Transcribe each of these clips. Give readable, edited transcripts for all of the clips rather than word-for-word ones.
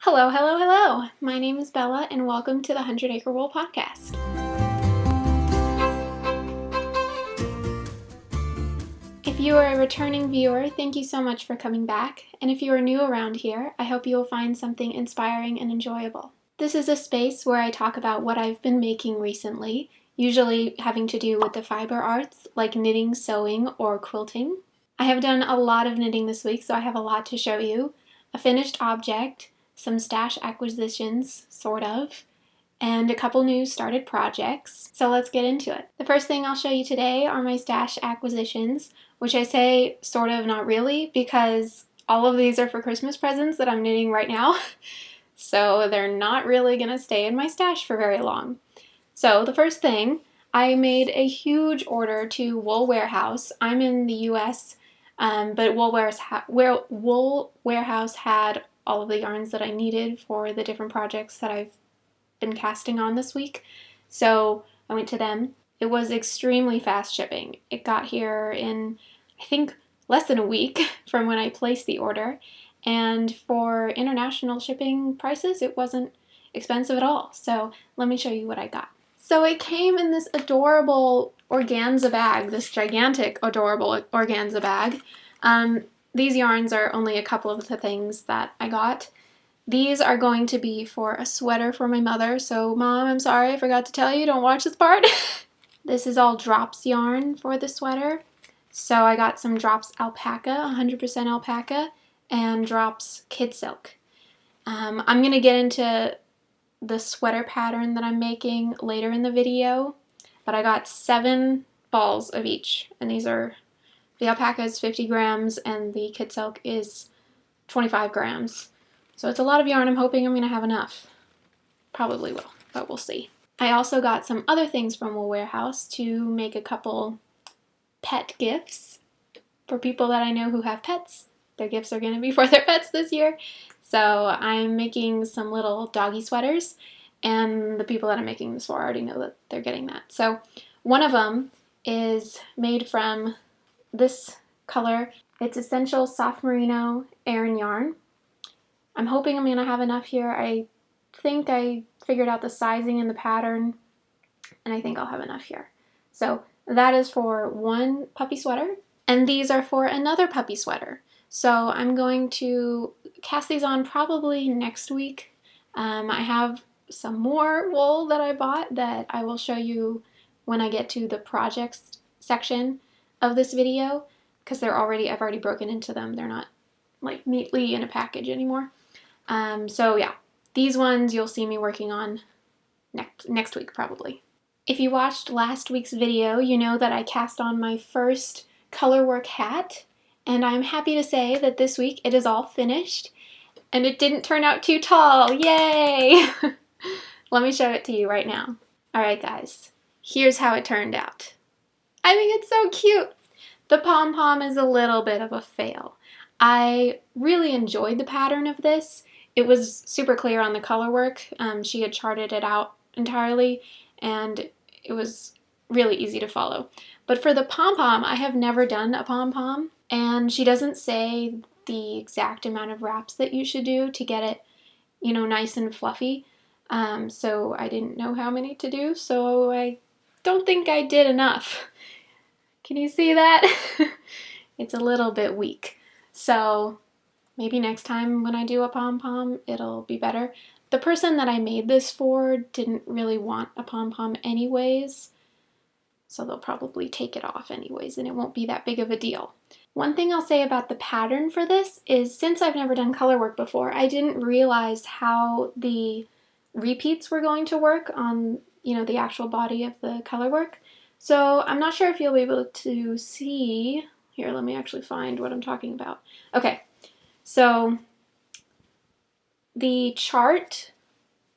Hello, hello, hello! My name is Bella, and welcome to the 100 Acre Wool Podcast. If you are a returning viewer, thank you so much for coming back, and if you are new around here, I hope you will find something inspiring and enjoyable. This is a space where I talk about what I've been making recently, usually having to do with the fiber arts like knitting, sewing, or quilting. I have done a lot of knitting this week, so I have a lot to show you. A finished object, some stash acquisitions, sort of, and a couple new started projects. So let's get into it. The first thing I'll show you today are my stash acquisitions, which I say sort of, not really, because all of these are for Christmas presents that I'm knitting right now. So they're not really gonna stay in my stash for very long. So the first thing, I made a huge order to Wool Warehouse. I'm in the US, but Wool Warehouse had all of the yarns that I needed for the different projects that I've been casting on this week. So I went to them. It was extremely fast shipping. It got here in, I think, less than a week from when I placed the order. And for international shipping prices, it wasn't expensive at all. So let me show you what I got. So it came in this adorable organza bag, this gigantic, adorable organza bag. These yarns are only a couple of the things that I got. These are going to be for a sweater for my mother, so Mom, I'm sorry I forgot to tell you, don't watch this part. This is all drops yarn for the sweater. So I got some drops alpaca, 100% alpaca, and drops kid silk. I'm going to get into the sweater pattern that I'm making later in the video, but I got 7 balls of each, and these are, the alpaca is 50 grams and the kid silk is 25 grams. So it's a lot of yarn. I'm hoping I'm going to have enough. Probably will, but we'll see. I also got some other things from Wool Warehouse to make a couple pet gifts for people that I know who have pets. Their gifts are going to be for their pets this year. So I'm making some little doggy sweaters, and the people that I'm making this for already know that they're getting that. So one of them is made from this color. It's Essential Soft Merino Aran yarn. I'm hoping I'm going to have enough here. I think I figured out the sizing and the pattern, and I think I'll have enough here. So that is for one puppy sweater, and these are for another puppy sweater. So I'm going to cast these on probably next week. I have some more wool that I bought that I will show you when I get to the projects section of this video, because I've already broken into them. They're not like neatly in a package anymore. So yeah, these ones you'll see me working on next week probably. If you watched last week's video, you know that I cast on my first colorwork hat, and I'm happy to say that this week it is all finished, and it didn't turn out too tall. Yay! Let me show it to you right now. Alright guys, here's how it turned out. I think it's so cute! The pom-pom is a little bit of a fail. I really enjoyed the pattern of this. It was super clear on the color work. She had charted it out entirely, and it was really easy to follow. But for the pom-pom, I have never done a pom-pom, and she doesn't say the exact amount of wraps that you should do to get it, you know, nice and fluffy. So I didn't know how many to do, so I don't think I did enough. Can you see that? It's a little bit weak. So maybe next time when I do a pom-pom, it'll be better. The person that I made this for didn't really want a pom-pom anyways, so they'll probably take it off anyways, and it won't be that big of a deal. One thing I'll say about the pattern for this is, since I've never done color work before, I didn't realize how the repeats were going to work on, you know, the actual body of the color work. So I'm not sure if you'll be able to see. Here, let me actually find what I'm talking about. Okay, so the chart,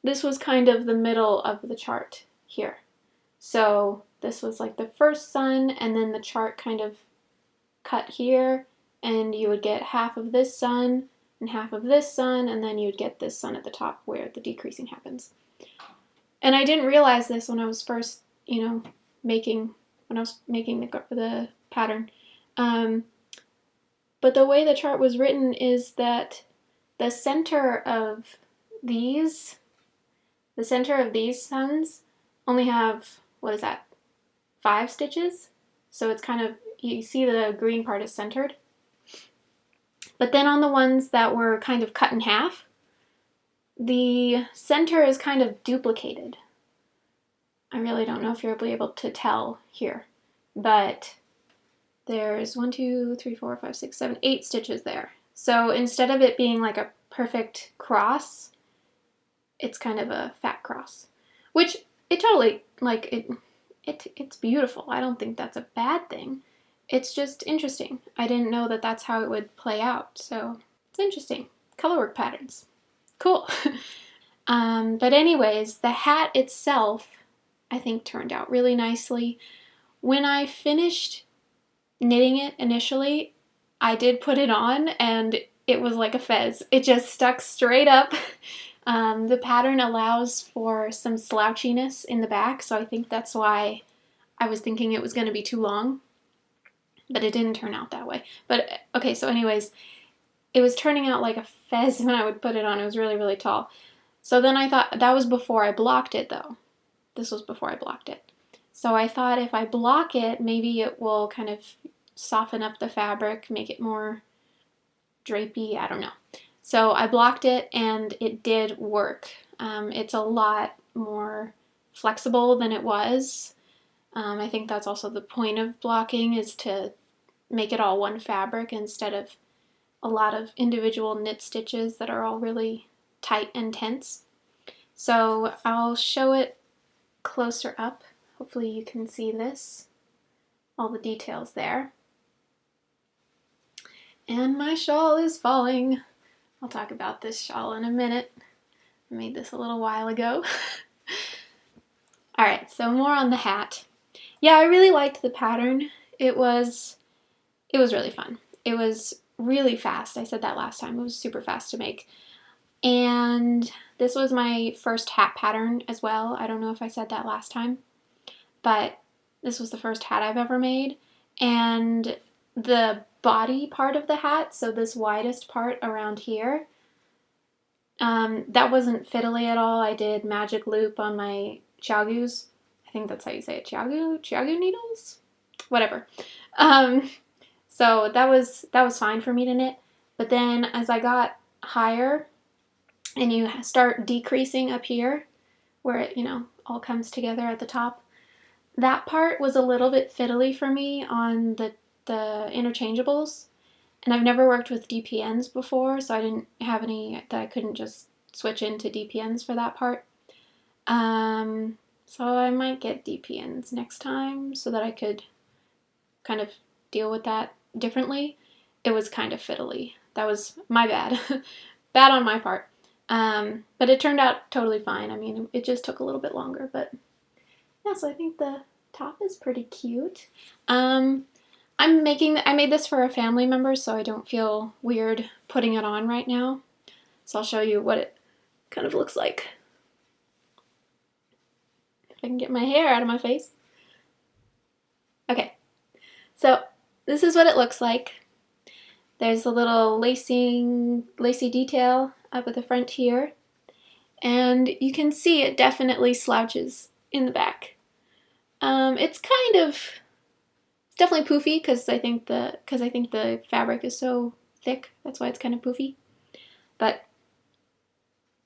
this was kind of the middle of the chart here. So this was like the first sun, and then the chart kind of cut here, and you would get half of this sun and half of this sun, and then you'd get this sun at the top where the decreasing happens. And I didn't realize this when I was first, you know, making the pattern. But the way the chart was written is that the center of these, the center of these suns only have, what is that, 5 stitches? So it's kind of, you see the green part is centered. But then on the ones that were kind of cut in half, the center is kind of duplicated. I really don't know if you'll be able to tell here, but there's 1, 2, 3, 4, 5, 6, 7, 8 stitches there. So instead of it being like a perfect cross, it's kind of a fat cross, which it totally, like, it's beautiful. I don't think that's a bad thing. It's just interesting. I didn't know that that's how it would play out, so it's interesting. Colorwork patterns. Cool. But anyways, the hat itself, I think, turned out really nicely. When I finished knitting it initially, I did put it on, and it was like a fez. It just stuck straight up. The pattern allows for some slouchiness in the back, so I think that's why I was thinking it was going to be too long, but it didn't turn out that way. But okay, so anyways, it was turning out like a fez when I would put it on. It was really, really tall. So then I thought, that was before I blocked it though. This was before I blocked it. So I thought if I block it, maybe it will kind of soften up the fabric, make it more drapey, I don't know. So I blocked it and it did work. It's a lot more flexible than it was. I think that's also the point of blocking, is to make it all one fabric instead of a lot of individual knit stitches that are all really tight and tense. So I'll show it closer up. Hopefully you can see this, all the details there. And my shawl is falling. I'll talk about this shawl in a minute. I made this a little while ago. Alright, so more on the hat. Yeah, I really liked the pattern. It was really fun. It was really fast. I said that last time. It was super fast to make. And this was my first hat pattern as well. I don't know if I said that last time, but this was the first hat I've ever made. And the body part of the hat, so this widest part around here, that wasn't fiddly at all. I did magic loop on my chiaogus. I think that's how you say it, chiaogu needles? Whatever. So that was fine for me to knit. But then as I got higher and you start decreasing up here where it, all comes together at the top, that part was a little bit fiddly for me on the interchangeables. And I've never worked with DPNs before, so I didn't have any that I couldn't just switch into DPNs for that part. So I might get DPNs next time so that I could kind of deal with that differently. It was kind of fiddly. That was my bad. Bad on my part. But it turned out totally fine. I mean, it just took a little bit longer, but yeah, so I think the top is pretty cute. I made this for a family member, so I don't feel weird putting it on right now. So I'll show you what it kind of looks like. If I can get my hair out of my face. Okay, so this is what it looks like. There's a little lacy detail up at the front here, and you can see it definitely slouches in the back. It's definitely poofy because I think the fabric is so thick. That's why it's kind of poofy. But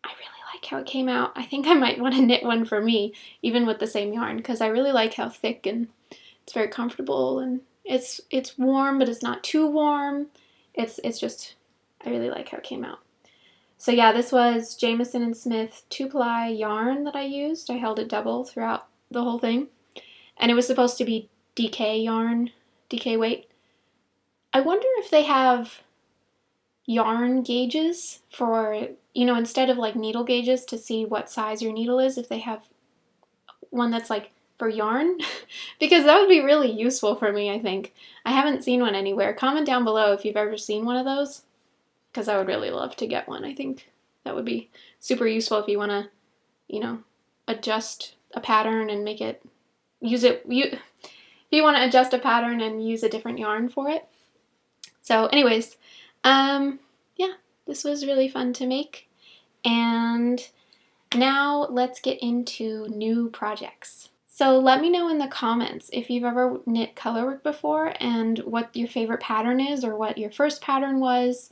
I really like how it came out. I think I might want to knit one for me, even with the same yarn, because I really like how thick, and it's very comfortable, and it's warm, but it's not too warm. It's just, I really like how it came out. So yeah, this was Jamieson & Smith 2-ply yarn that I used. I held it double throughout the whole thing. And it was supposed to be DK yarn, DK weight. I wonder if they have yarn gauges for, instead of like needle gauges to see what size your needle is, if they have one that's like for yarn, because that would be really useful for me, I think. I haven't seen one anywhere. Comment down below if you've ever seen one of those, because I would really love to get one. I think that would be super useful if you want to, adjust a pattern and make it, if you want to adjust a pattern and use a different yarn for it. So anyways, yeah, this was really fun to make, And now let's get into new projects. So let me know in the comments if you've ever knit colorwork before and what your favorite pattern is or what your first pattern was.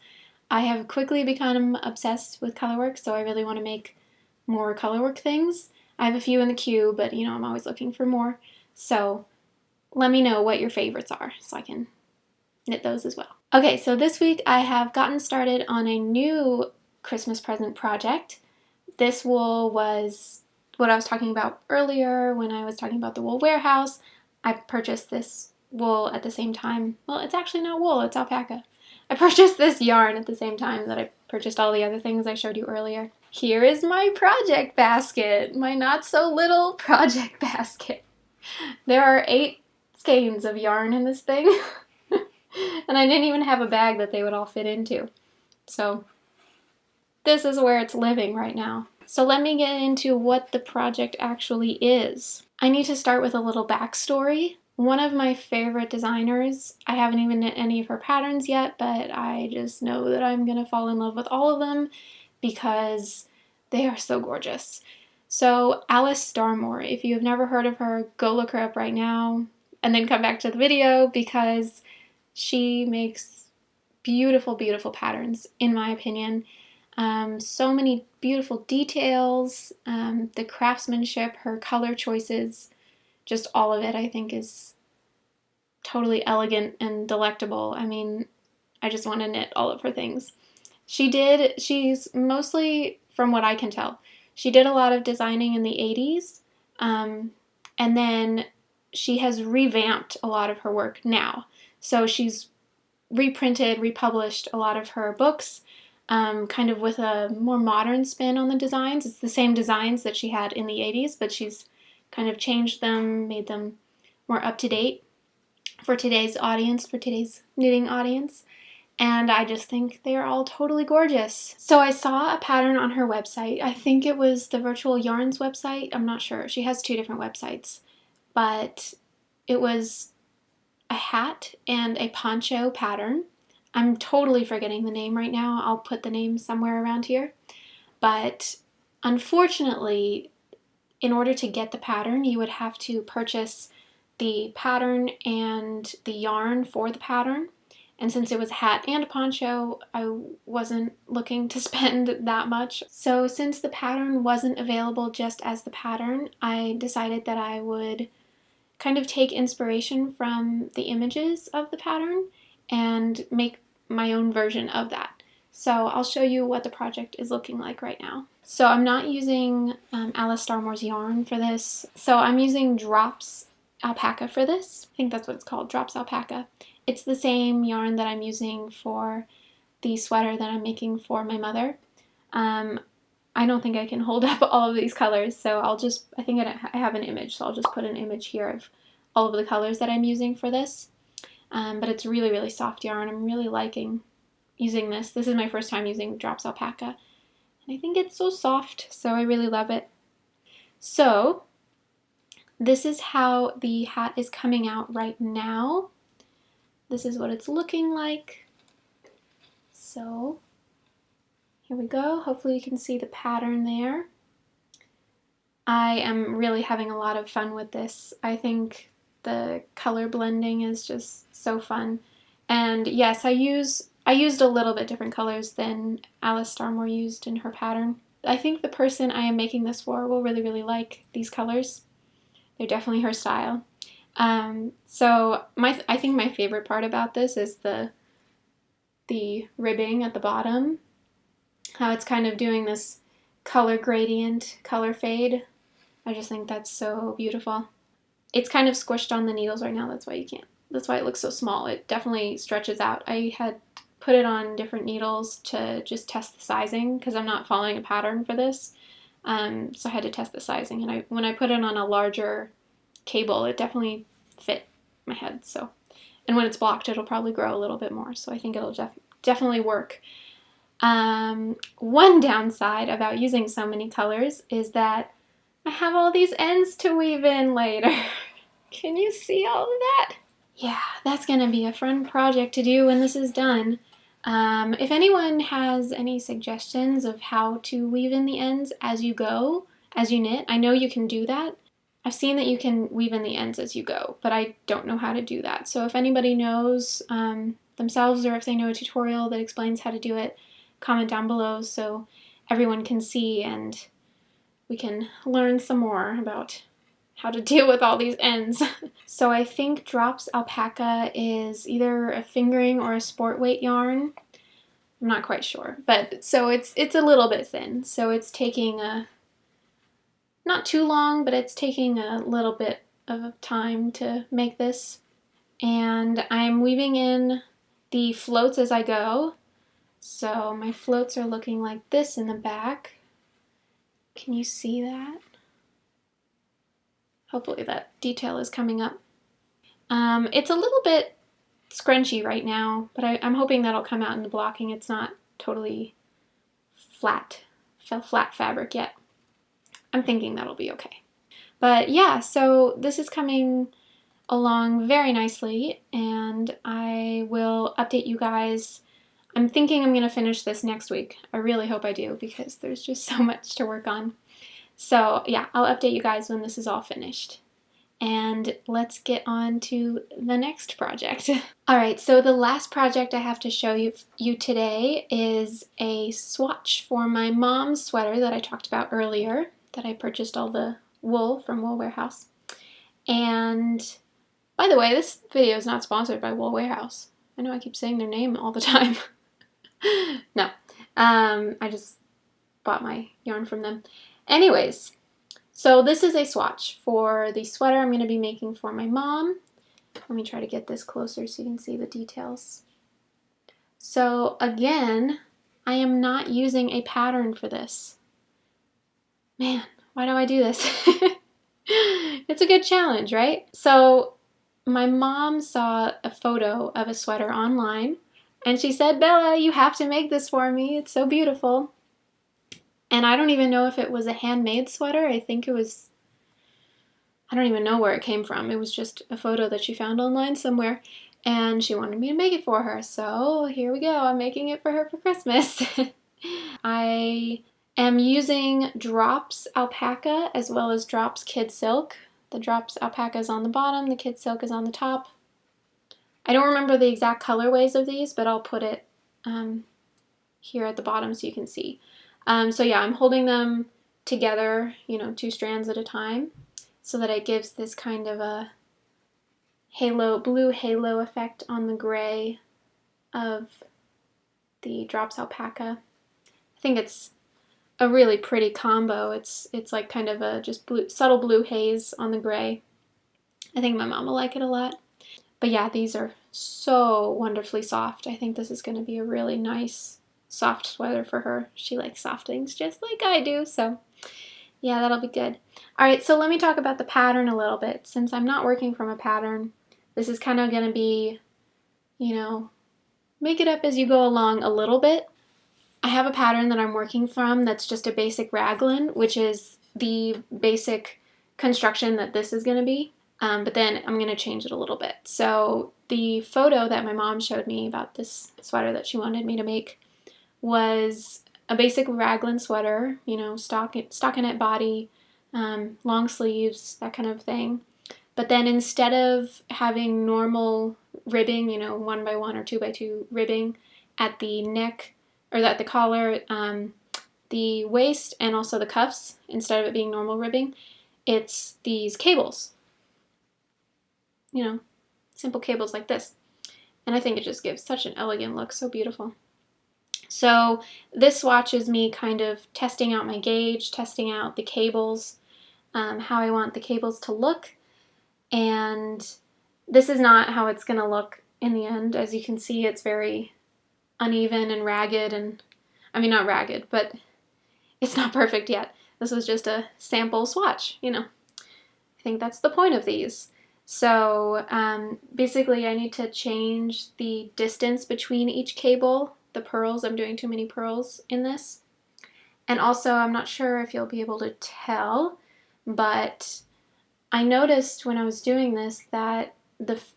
I have quickly become obsessed with colorwork, so I really want to make more colorwork things. I have a few in the queue, but you know, I'm always looking for more. So let me know what your favorites are so I can knit those as well. Okay, so this week I have gotten started on a new Christmas present project. This wool was what I was talking about earlier when I was talking about the wool warehouse. I purchased this wool at the same time. Well, it's actually not wool, it's alpaca. I purchased this yarn at the same time that I purchased all the other things I showed you earlier. Here is my project basket, my not so little project basket. There are 8 skeins of yarn in this thing, and I didn't even have a bag that they would all fit into. So this is where it's living right now. So let me get into what the project actually is. I need to start with a little backstory. One of my favorite designers, I haven't even knit any of her patterns yet, but I just know that I'm gonna fall in love with all of them because they are so gorgeous. So Alice Starmore, if you have never heard of her, go look her up right now and then come back to the video because she makes beautiful, beautiful patterns, in my opinion. So many beautiful details, the craftsmanship, her color choices, just all of it I think is totally elegant and delectable. I mean, I just want to knit all of her things. She's mostly, from what I can tell, she did a lot of designing in the 80s, and then she has revamped a lot of her work now. So she's reprinted, republished a lot of her books, kind of with a more modern spin on the designs. It's the same designs that she had in the 80s, but she's kind of changed them, made them more up-to-date for today's audience, for today's knitting audience. And I just think they are all totally gorgeous. So I saw a pattern on her website. I think it was the Virtual Yarns website. I'm not sure. She has 2 different websites. But it was a hat and a poncho pattern. I'm totally forgetting the name right now. I'll put the name somewhere around here. But unfortunately, in order to get the pattern, you would have to purchase the pattern and the yarn for the pattern. And since it was a hat and a poncho, I wasn't looking to spend that much. So since the pattern wasn't available just as the pattern, I decided that I would kind of take inspiration from the images of the pattern and make my own version of that. So I'll show you what the project is looking like right now. So I'm not using Alice Starmore's yarn for this. So I'm using Drops Alpaca for this. I think that's what it's called, Drops Alpaca. It's the same yarn that I'm using for the sweater that I'm making for my mother. I don't think I can hold up all of these colors, so I think I have an image, so I'll just put an image here of all of the colors that I'm using for this. But it's really, really soft yarn. I'm really liking using this. This is my first time using Drops Alpaca, and I think it's so soft, so I really love it. So this is how the hat is coming out right now. This is what it's looking like. So here we go. Hopefully you can see the pattern there. I am really having a lot of fun with this. I think the color blending is just so fun. And yes, I used a little bit different colors than Alice Starmore used in her pattern. I think the person I am making this for will really, really like these colors. They're definitely her style. So I think my favorite part about this is the ribbing at the bottom. How it's kind of doing this color gradient, color fade. I just think that's so beautiful. It's kind of squished on the needles right now, that's why it looks so small. It definitely stretches out. I had put it on different needles to just test the sizing because I'm not following a pattern for this. So I had to test the sizing, and when I put it on a larger cable, it definitely fit my head. So, and when it's blocked, it'll probably grow a little bit more. So I think it'll definitely work. One downside about using so many colors is that I have all these ends to weave in later. Can you see all of that? Yeah, that's gonna be a fun project to do when this is done. If anyone has any suggestions of how to weave in the ends as you go, as you knit, I know you can do that. I've seen that you can weave in the ends as you go, but I don't know how to do that. So if anybody knows themselves, or if they know a tutorial that explains how to do it, comment down below so everyone can see and we can learn some more about how to deal with all these ends. So I think Drops Alpaca is either a fingering or a sport weight yarn. I'm not quite sure, but so it's a little bit thin. So it's taking not too long, but it's taking a little bit of time to make this. And I'm weaving in the floats as I go. So my floats are looking like this in the back. Can you see that? Hopefully that detail is coming up. It's a little bit scrunchy right now, but I'm hoping that'll come out in the blocking. It's not totally flat fabric yet. I'm thinking that'll be okay. But yeah, so this is coming along very nicely, and I will update you guys. I'm thinking I'm going to finish this next week. I really hope I do, because there's just so much to work on. So yeah, I'll update you guys when this is all finished. And let's get on to the next project. Alright, so the last project I have to show you today is a swatch for my mom's sweater that I talked about earlier, that I purchased all the wool from Wool Warehouse. And by the way, this video is not sponsored by Wool Warehouse. I know I keep saying their name all the time. No, I just bought my yarn from them. Anyways, so this is a swatch for the sweater I'm going to be making for my mom. Let me try to get this closer so you can see the details. So again, I am not using a pattern for this. Man, why do I do this? It's a good challenge, right? So my mom saw a photo of a sweater online and she said, "Bella, you have to make this for me. It's so beautiful." And I don't even know if it was a handmade sweater. I think it was, I don't even know where it came from. It was just a photo that she found online somewhere. And she wanted me to make it for her. So here we go. I'm making it for her for Christmas. I am using Drops Alpaca as well as Drops Kid Silk. The Drops Alpaca is on the bottom. The Kid Silk is on the top. I don't remember the exact colorways of these, but I'll put it here at the bottom so you can see. So yeah, I'm holding them together, you know, 2 strands at a time, so that it gives this kind of a halo, blue halo effect on the gray of the Drops Alpaca. I think it's a really pretty combo. It's like kind of a just blue, subtle blue haze on the gray. I think my mom will like it a lot. But yeah, these are so wonderfully soft. I think this is going to be a really nice soft sweater for her. She likes soft things just like I do, so yeah, that'll be good. Alright, so let me talk about the pattern a little bit. Since I'm not working from a pattern, this is kind of going to be, you know, make it up as you go along a little bit. I have a pattern that I'm working from that's just a basic raglan, which is the basic construction that this is going to be. But then I'm going to change it a little bit. So the photo that my mom showed me about this sweater that she wanted me to make was a basic raglan sweater, you know, stockinette body, long sleeves, that kind of thing. But then instead of having normal ribbing, you know, 1x1 or 2x2 ribbing at the neck, or at the collar, the waist, and also the cuffs, instead of it being normal ribbing, it's these cables. You know, simple cables like this. And I think it just gives such an elegant look, so beautiful. So this swatch is me kind of testing out my gauge, testing out the cables, how I want the cables to look. And this is not how it's going to look in the end. As you can see, it's very uneven and ragged, and I mean, not ragged, but it's not perfect yet. This was just a sample swatch, you know. I think that's the point of these. So basically I need to change the distance between each cable, the purls. I'm doing too many purls in this. And also, I'm not sure if you'll be able to tell, but I noticed when I was doing this that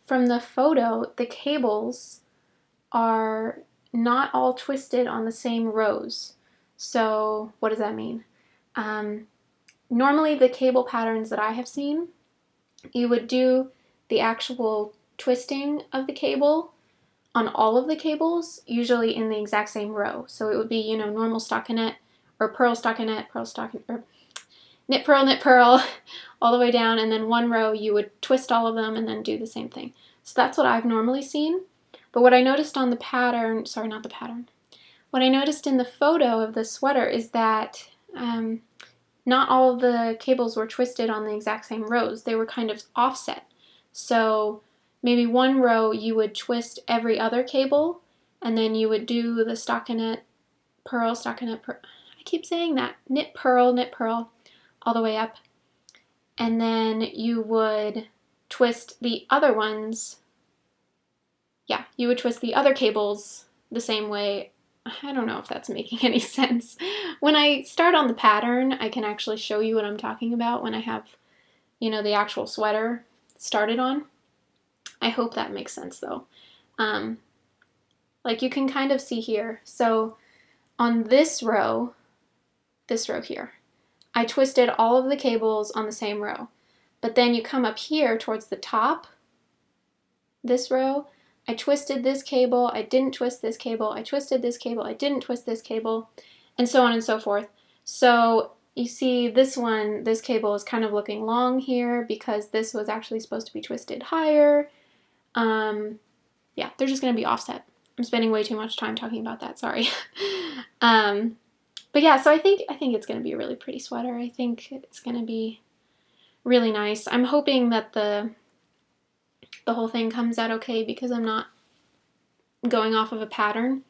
from the photo, the cables are not all twisted on the same rows. So what does that mean? Normally the cable patterns that I have seen, you would do the actual twisting of the cable on all of the cables, usually in the exact same row. So it would be, you know, normal stockinette or purl stockinette, purl stockinette, or knit purl, all the way down, and then one row you would twist all of them and then do the same thing. So that's what I've normally seen. But what I noticed on the pattern, sorry, not the pattern, what I noticed in the photo of the sweater is that not all of the cables were twisted on the exact same rows. They were kind of offset. So maybe one row you would twist every other cable, and then you would do the stockinette, purl, stockinette, purl. I keep saying that. Knit, purl, all the way up. And then you would twist the other ones. Yeah, you would twist the other cables the same way. I don't know if that's making any sense. When I start on the pattern, I can actually show you what I'm talking about when I have, you know, the actual sweater started on. I hope that makes sense though. Like you can kind of see here. So on this row here, I twisted all of the cables on the same row. But then you come up here towards the top, this row, I twisted this cable, I didn't twist this cable, I twisted this cable, I didn't twist this cable, and so on and so forth. So you see this one, this cable is kind of looking long here because this was actually supposed to be twisted higher. Yeah, they're just going to be offset. I'm spending way too much time talking about that, sorry. But yeah, so I think it's going to be a really pretty sweater. I think it's going to be really nice. I'm hoping that the whole thing comes out okay because I'm not going off of a pattern.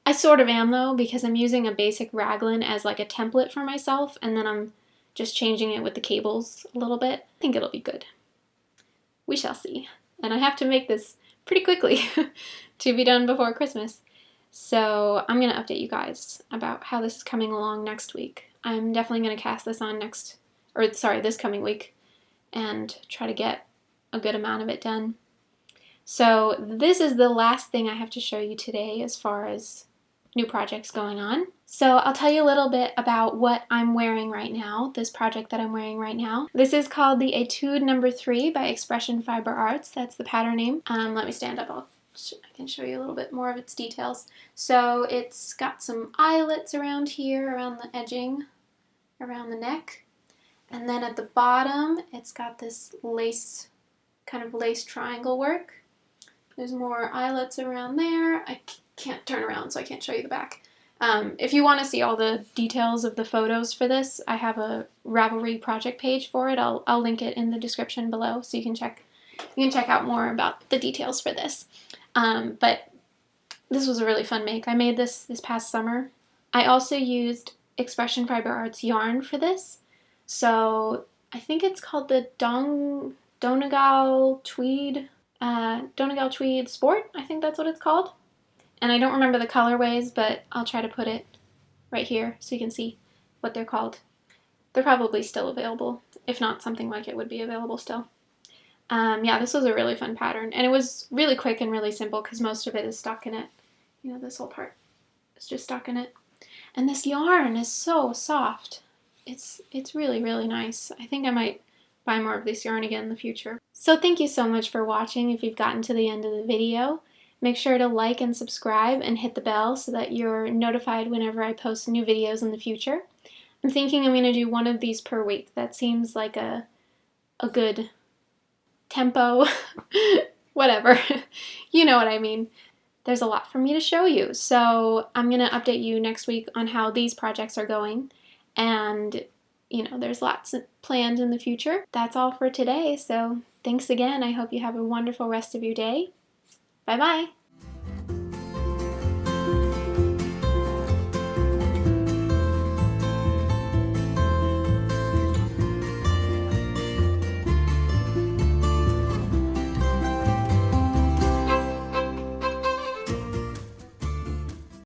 I sort of am though because I'm using a basic raglan as like a template for myself, and then I'm just changing it with the cables a little bit. I think it'll be good. We shall see. And I have to make this pretty quickly to be done before Christmas. So I'm going to update you guys about how this is coming along next week. I'm definitely going to cast this on this coming week and try to get a good amount of it done. So this is the last thing I have to show you today as far as new projects going on. So I'll tell you a little bit about what I'm wearing right now, this project that I'm wearing right now. This is called the Etude No. 3 by Expression Fiber Arts. That's the pattern name. Let me stand up. I can show you a little bit more of its details. So it's got some eyelets around here, around the edging, around the neck. And then at the bottom, it's got this lace, kind of lace triangle work. There's more eyelets around there. I can't turn around, so I can't show you the back. If you want to see all the details of the photos for this, I have a Ravelry project page for it. I'll link it in the description below, so you can check out more about the details for this. But this was a really fun make. I made this past summer. I also used Expression Fiber Arts yarn for this. So I think it's called the Donegal Tweed Sport. I think that's what it's called. And I don't remember the colorways, but I'll try to put it right here so you can see what they're called. They're probably still available. If not, something like it would be available still. Yeah, this was a really fun pattern, and it was really quick and really simple because most of it is stockinette. You know, this whole part is just stockinette. And this yarn is so soft. It's really, really nice. I think I might buy more of this yarn again in the future. So thank you so much for watching. If you've gotten to the end of the video, make sure to like and subscribe and hit the bell so that you're notified whenever I post new videos in the future. I'm thinking I'm going to do one of these per week. That seems like a good tempo, whatever. You know what I mean. There's a lot for me to show you, so I'm going to update you next week on how these projects are going, and you know, there's lots planned in the future. That's all for today, so thanks again. I hope you have a wonderful rest of your day. Bye-bye.